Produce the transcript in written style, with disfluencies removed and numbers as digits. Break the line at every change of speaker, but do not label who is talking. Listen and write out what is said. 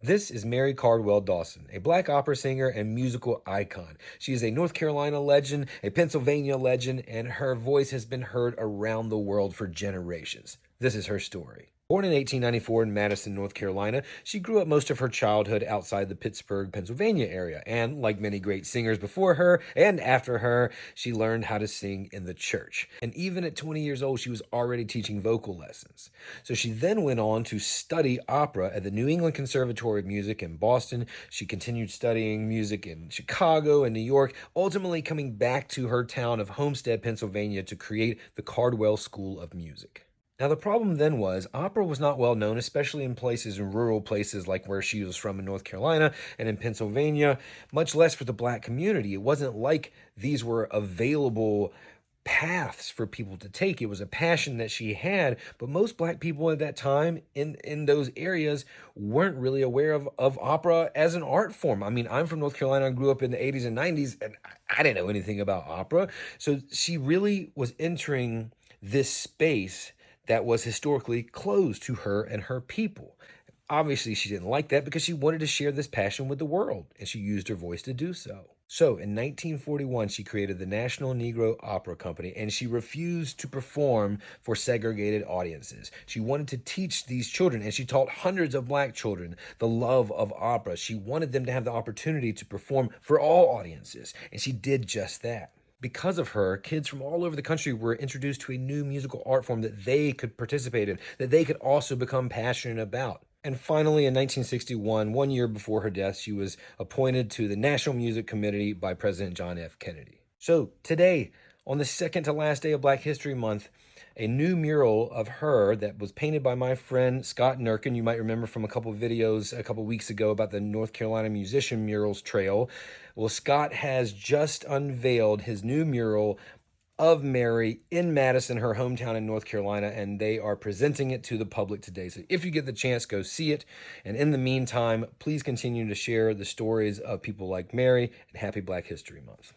This is Mary Cardwell Dawson, a black opera singer and musical icon. She is a North Carolina legend, a Pennsylvania legend, and her voice has been heard around the world for generations. This is her story. Born in 1894 in Madison, North Carolina, she grew up most of her childhood outside the Pittsburgh, Pennsylvania area. And like many great singers before her and after her, she learned how to sing in the church. And even at 20 years old, she was already teaching vocal lessons. So she then went on to study opera at the New England Conservatory of Music in Boston. She continued studying music in Chicago and New York, ultimately coming back to her town of Homestead, Pennsylvania to create the Cardwell School of Music. Now, the problem then was opera was not well known, especially in rural places like where she was from in North Carolina and in Pennsylvania, much less for the black community. It wasn't like these were available paths for people to take. It was a passion that she had, but most black people at that time in those areas weren't really aware of opera as an art form. I mean, I'm from North Carolina. I grew up in the 80s and 90s, and I didn't know anything about opera. So she really was entering this space that was historically closed to her and her people. Obviously, she didn't like that because she wanted to share this passion with the world, and she used her voice to do so. So, in 1941, she created the National Negro Opera Company, and she refused to perform for segregated audiences. She wanted to teach these children, and she taught hundreds of black children the love of opera. She wanted them to have the opportunity to perform for all audiences, and she did just that. Because of her, kids from all over the country were introduced to a new musical art form that they could participate in, that they could also become passionate about. And finally, in 1961, 1 year before her death, she was appointed to the National Music Committee by President John F. Kennedy. So today, on the second to last day of Black History Month, a new mural of her that was painted by my friend Scott Nurkin. You might remember from a couple of videos a couple of weeks ago about the North Carolina Musician Murals Trail. Well, Scott has just unveiled his new mural of Mary in Madison, her hometown in North Carolina, and they are presenting it to the public today. So if you get the chance, go see it. And in the meantime, please continue to share the stories of people like Mary, and happy Black History Month.